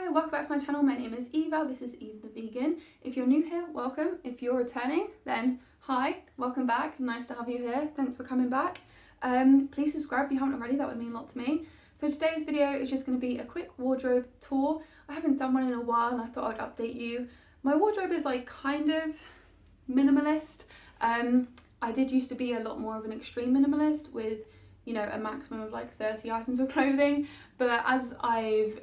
Hello, welcome back to my channel. My name is Eva. This is Eve the Vegan. If you're new here, welcome. If you're returning, then hi, welcome back. Nice to have you here. Thanks for coming back. Please subscribe if you haven't already. That would mean a lot to me. So today's video is just going to be a quick wardrobe tour. I haven't done one in a while and I thought I'd update you. My wardrobe is like kind of minimalist. I did used to be a lot more of an extreme minimalist with, you know, a maximum of like 30 items of clothing. But as I've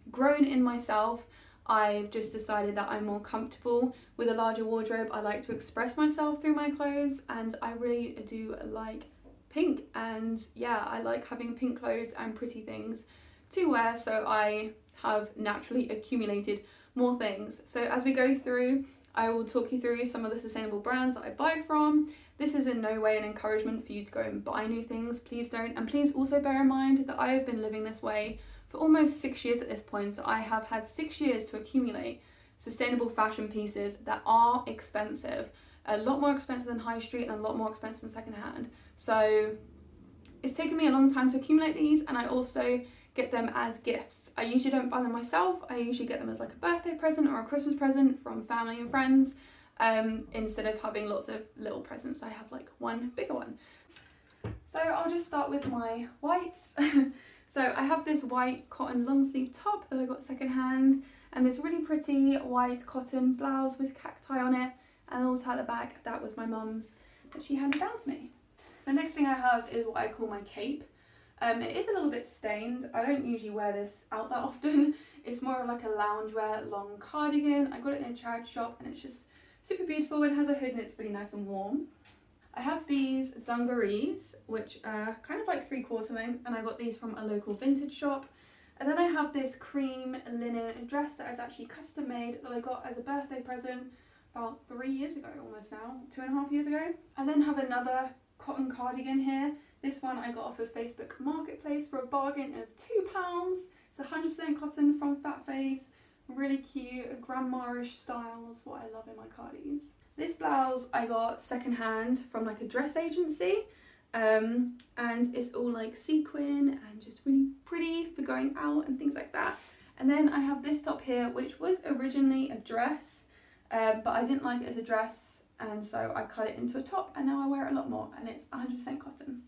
grown in myself, I've just decided that I'm more comfortable with a larger wardrobe. I like to express myself through my clothes, and I really do like pink, and yeah, I like having pink clothes and pretty things to wear, so I have naturally accumulated more things. So as we go through, I will talk you through some of the sustainable brands that I buy from. This is in no way an encouragement for you to go and buy new things, please don't. And please also bear in mind that I have been living this way for almost 6 years at this point, so I have had 6 years to accumulate sustainable fashion pieces that are expensive, a lot more expensive than high street and a lot more expensive than secondhand. So it's taken me a long time to accumulate these, and I also get them as gifts. I usually don't buy them myself. I usually get them as like a birthday present or a Christmas present from family and friends. Instead of having lots of little presents, I have like one bigger one. So I'll just start with my whites. So I have this white cotton long sleeve top that I got secondhand, and this really pretty white cotton blouse with cacti on it and a little tie at the back. That was my mum's that she handed down to me. The next thing I have is what I call my cape. It is a little bit stained. I don't usually wear this out that often. It's more of like a loungewear long cardigan. I got it in a charity shop and it's just super beautiful. It has a hood and it's really nice and warm. I have these dungarees, which are kind of like 3/4 length, and I got these from a local vintage shop. And then I have this cream linen dress that is actually custom made that I got as a birthday present about 3 years ago, almost now, 2.5 years ago. I then have another cotton cardigan here. This one I got off of Facebook Marketplace for a bargain of £2. It's 100% cotton from Fat Face. Really cute, grandma-ish style is what I love in my cardies. This blouse I got secondhand from like a dress agency, and it's all like sequin and just really pretty for going out and things like that. And then I have this top here, which was originally a dress, but I didn't like it as a dress, and so I cut it into a top, and now I wear it a lot more, and it's 100% cotton.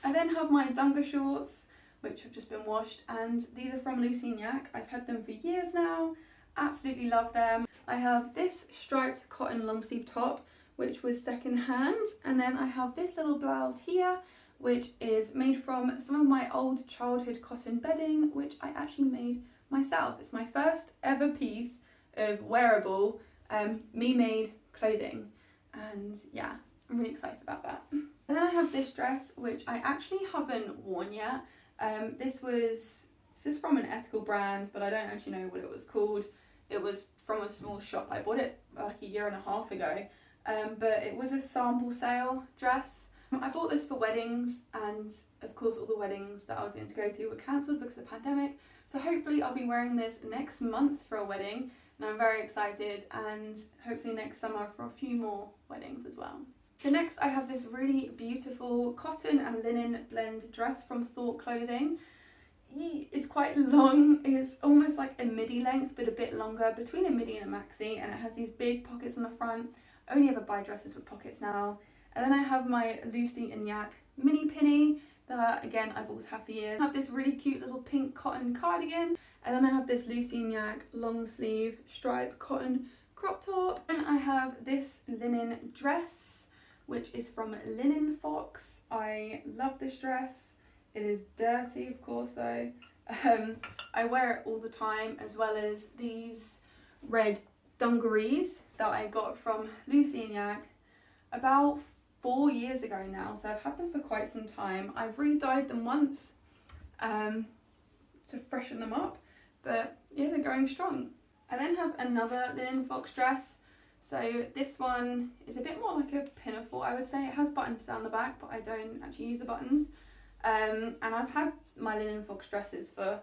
I then have my Dunga shorts, which have just been washed, and these are from Lucy & Yak. I've had them for years now, absolutely love them. I have this striped cotton long sleeve top, which was second hand, and then I have this little blouse here, which is made from some of my old childhood cotton bedding, which I actually made myself. It's my first ever piece of wearable, me-made clothing, and yeah, I'm really excited about that. And then I have this dress, which I actually haven't worn yet. This is from an ethical brand, but I don't actually know what it was called. It was from a small shop. I bought it like 1.5 years ago, but it was a sample sale dress. I bought this for weddings, and of course all the weddings that I was going to go to were cancelled because of the pandemic. So hopefully I'll be wearing this next month for a wedding, and I'm very excited, and hopefully next summer for a few more weddings as well. So next I have this really beautiful cotton and linen blend dress from Thought Clothing. It's quite long. It's almost like a midi length, but a bit longer, between a midi and a maxi, and it has these big pockets on the front. I only ever buy dresses with pockets now. And then I have my Lucy & Yak mini pinny that again I've always had for years. I have this really cute little pink cotton cardigan, and then I have this Lucy & Yak long sleeve striped cotton crop top. And I have this linen dress, which is from Linen Fox. I love this dress. It is dirty, of course, though. I wear it all the time, as well as these red dungarees that I got from Lucy & Yak about 4 years ago now, so I've had them for quite some time. I've re-dyed them once to freshen them up, but yeah, they're going strong. I then have another Linen Fox dress. So this one is a bit more like a pinafore, I would say. It has buttons down the back, but I don't actually use the buttons. And I've had my Linen Fox dresses for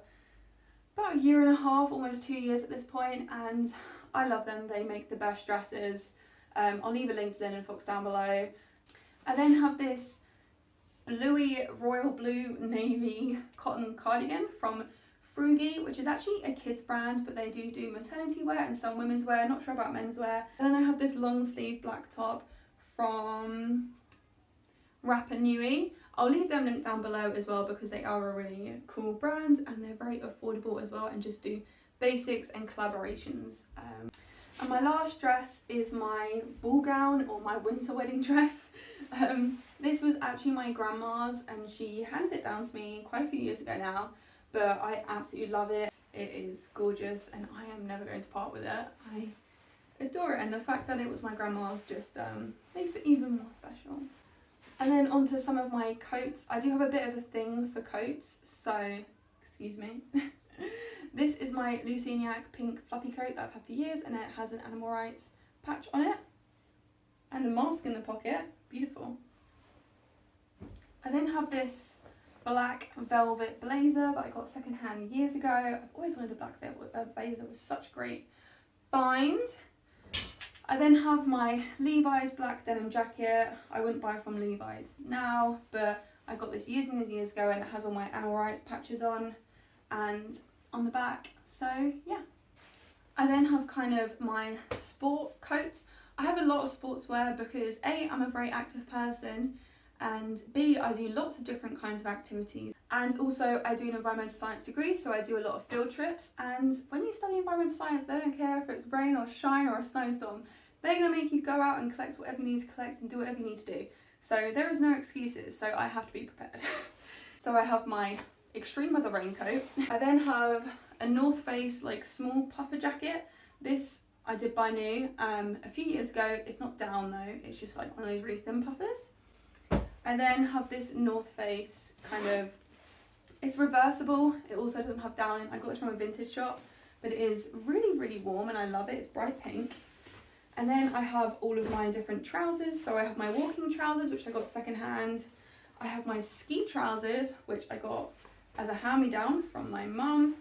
about 1.5 years, almost 2 years at this point, and I love them. They make the best dresses. I'll leave a link to Linen Fox down below. I then have this bluey royal blue navy cotton cardigan from Frugi, which is actually a kids brand, but they do maternity wear and some women's wear, not sure about men's wear. And then I have this long sleeve black top from Rapa Nui. I'll leave them linked down below as well because they are a really cool brand and they're very affordable as well and just do basics and collaborations. And my last dress is my ball gown or my winter wedding dress. This was actually my grandma's and she handed it down to me quite a few years ago now, but I absolutely love it. It is gorgeous and I am never going to part with it. I adore it, and the fact that it was my grandma's just makes it even more special. And then onto some of my coats. I do have a bit of a thing for coats, so excuse me. This is my Luceniac pink fluffy coat that I've had for years and it has an animal rights patch on it and a mask in the pocket. Beautiful. I then have this black velvet blazer that I got secondhand years ago. I've always wanted a black velvet blazer with such great bind. I then have my Levi's black denim jacket. I wouldn't buy from Levi's now, but I got this years and years ago and it has all my animal rights patches on and on the back, so yeah. I then have kind of my sport coats. I have a lot of sportswear because A, I'm a very active person, and B, I do lots of different kinds of activities, and also I do an environmental science degree, so I do a lot of field trips, and when you study environmental science they don't care if it's rain or shine or a snowstorm. They're going to make you go out and collect whatever you need to collect and do whatever you need to do, so there is no excuses, so I have to be prepared. So I have my extreme weather raincoat. I then have a North Face like small puffer jacket. This I did buy new a few years ago. It's not down though, it's just like one of those really thin puffers. I then have this North Face kind of, it's reversible, it also doesn't have down. I got this from a vintage shop, but it is really warm and I love it. It's bright pink. And then I have all of my different trousers. So I have my walking trousers, which I got secondhand. I have my ski trousers, which I got as a hand-me-down from my mum.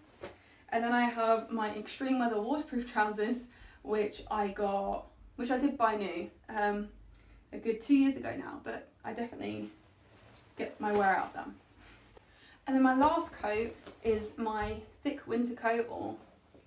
And then I have my extreme weather waterproof trousers, which I did buy new a good 2 years ago now, but I definitely get my wear out of them. And then my last coat is my thick winter coat or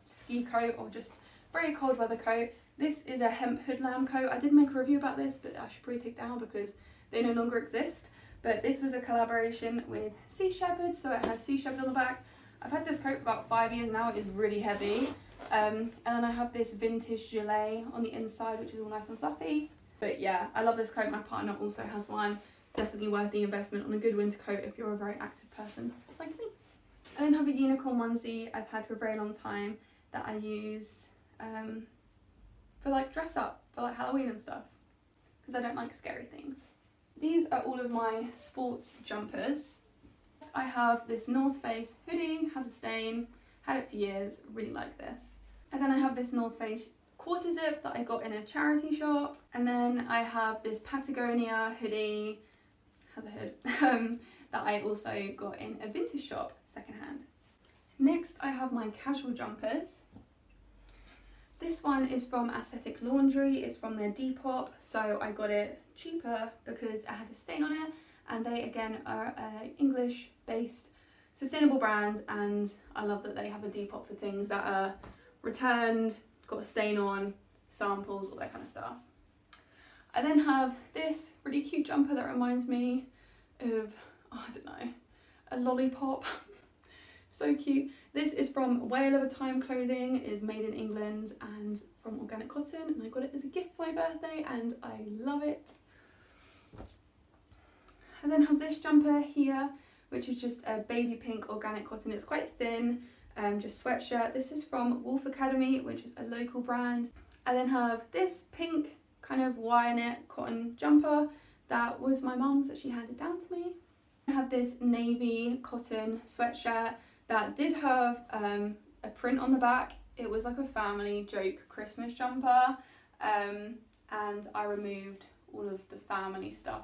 ski coat or just very cold weather coat. This is a hemp hoodlam coat. I did make a review about this, but I should probably take it down because they no longer exist. But this was a collaboration with Sea Shepherd, so it has Sea Shepherd on the back. I've had this coat for about 5 years now, it is really heavy. And then I have this vintage gilet on the inside, which is all nice and fluffy. But yeah, I love this coat, my partner also has one. Definitely worth the investment on a good winter coat if you're a very active person like me. I then have a unicorn onesie I've had for a very long time that I use for like dress up, for like Halloween and stuff, because I don't like scary things. These are all of my sports jumpers. I have this North Face hoodie, has a stain, had it for years, really like this. And then I have this North Face quarter zip that I got in a charity shop. And then I have this Patagonia hoodie, has a hood, that I also got in a vintage shop secondhand. Next I have my casual jumpers. This one is from Aesthetic Laundry, it's from their Depop, so I got it cheaper because it had a stain on it, and they again are an English based sustainable brand, and I love that they have a Depop for things that are returned, got a stain on, samples, all that kind of stuff. I then have this really cute jumper that reminds me of, oh, I don't know, a lollipop. So cute. This is from Whale of a Time Clothing, it is made in England and from organic cotton, and I got it as a gift for my birthday and I love it. I then have this jumper here, which is just a baby pink organic cotton. It's quite thin, just sweatshirt. This is from Wolf Academy, which is a local brand. I then have this pink kind of wire knit cotton jumper that was my mum's that she handed down to me. I have this navy cotton sweatshirt that did have a print on the back. It was like a family joke Christmas jumper, and I removed all of the family stuff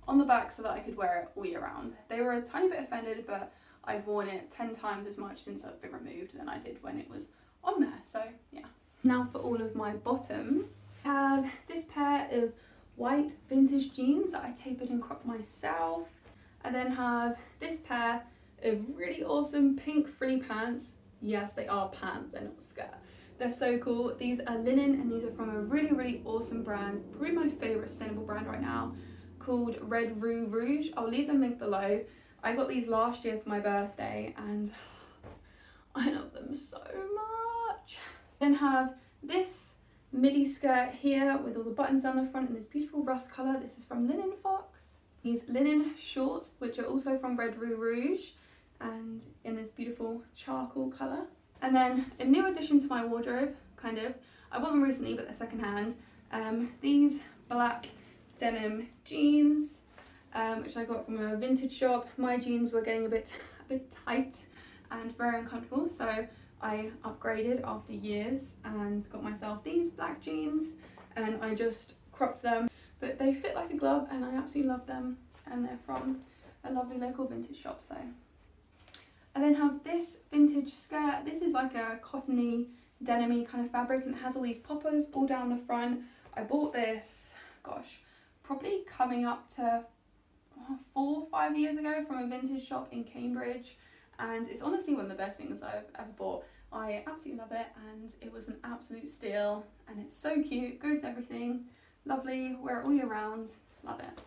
on the back so that I could wear it all year round. They were a tiny bit offended, but I've worn it 10 times as much since that's been removed than I did when it was on there, so yeah. Now for all of my bottoms. I have this pair of white vintage jeans that I tapered and cropped myself. I then have this pair a really awesome pink frilly pants. Yes, they are pants, they're not skirt. They're so cool. These are linen and these are from a really awesome brand, probably my favourite sustainable brand right now, called Red Rue Rouge. I'll leave them linked below. I got these last year for my birthday and I love them so much. Then have this midi skirt here with all the buttons down the front in this beautiful rust colour. This is from Linen Fox. These linen shorts, which are also from Red Rue Rouge and in this beautiful charcoal colour. And then a new addition to my wardrobe, kind of. I bought them recently, but they're second hand. These black denim jeans, which I got from a vintage shop. My jeans were getting a bit tight and very uncomfortable, so I upgraded after years and got myself these black jeans, and I just cropped them, but they fit like a glove and I absolutely love them, and they're from a lovely local vintage shop. So I then have this vintage skirt. This is like a cottony denim-y kind of fabric and it has all these poppers all down the front. I bought this, gosh, probably coming up to 4 or 5 years ago from a vintage shop in Cambridge, and it's honestly one of the best things I've ever bought. I absolutely love it and it was an absolute steal, and it's so cute, goes with everything, lovely, wear it all year round, love it.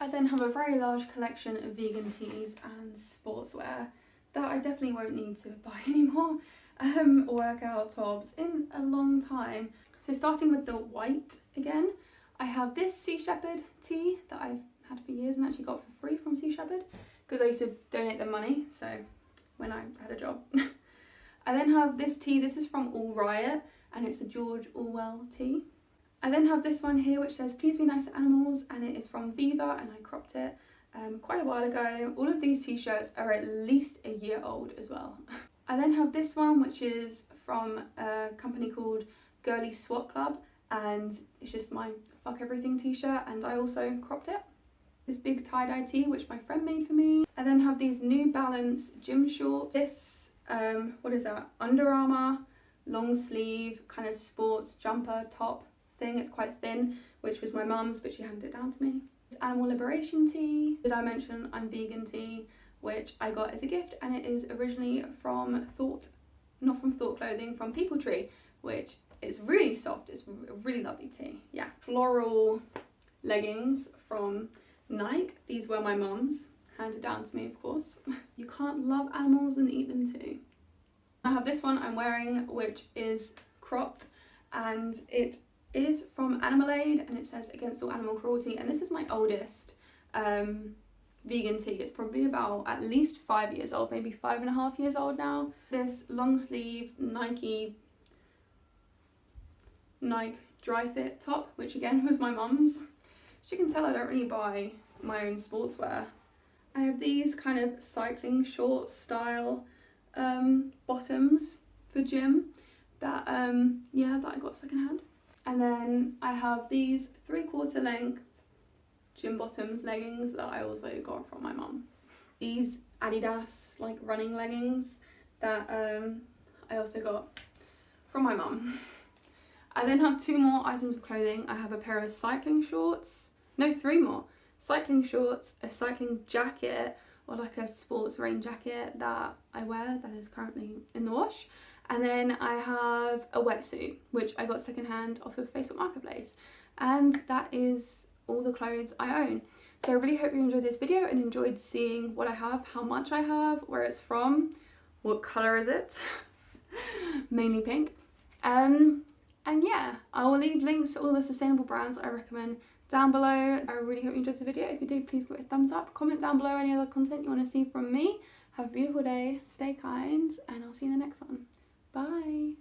I then have a very large collection of vegan tees and sportswear that I definitely won't need to buy anymore, workout tops in a long time. So starting with the white again, I have this Sea Shepherd tee that I've had for years and actually got for free from Sea Shepherd because I used to donate them money, so when I had a job. I then have this tee. This is from All Riot and it's a George Orwell tee. I then have this one here which says please be nice to animals, and it is from Viva and I cropped it quite a while ago. All of these t-shirts are at least a year old as well. I then have this one which is from a company called Girly Swat Club, and it's just my fuck everything t-shirt, and I also cropped it. This big tie-dye tee which my friend made for me. I then have these New Balance gym shorts. This, what is that? Under Armour long sleeve kind of sports jumper top thing. It's quite thin, which was my mum's, but she handed it down to me. This Animal Liberation tee. Did I mention I'm vegan tee, which I got as a gift, and it is originally from not from Thought Clothing, from People Tree, which is really soft. It's a really lovely tee. Yeah. Floral leggings from Nike. These were my mum's, handed down to me, of course. You can't love animals and eat them too. I have this one I'm wearing, which is cropped, and it is from Animal Aid, and it says against all animal cruelty, and this is my oldest vegan tee. It's probably about at least 5 years old, maybe 5.5 years old now. This long sleeve Nike dry fit top, which again was my mum's. As you can tell, I don't really buy my own sportswear. I have these kind of cycling short style bottoms for gym that that I got secondhand. And then I have these 3/4 length gym bottoms leggings that I also got from my mum. These Adidas like running leggings that I also got from my mum. I then have 2 more items of clothing. I have a pair of cycling shorts, no, 3 more. Cycling shorts, a cycling jacket, or like a sports rain jacket that I wear that is currently in the wash. And then I have a wetsuit, which I got secondhand off of Facebook Marketplace. And that is all the clothes I own. So I really hope you enjoyed this video and enjoyed seeing what I have, how much I have, where it's from, what colour is it, mainly pink. And yeah, I will leave links to all the sustainable brands I recommend down below. I really hope you enjoyed the video. If you did, please give it a thumbs up. Comment down below any other content you want to see from me. Have a beautiful day, stay kind, and I'll see you in the next one. Bye.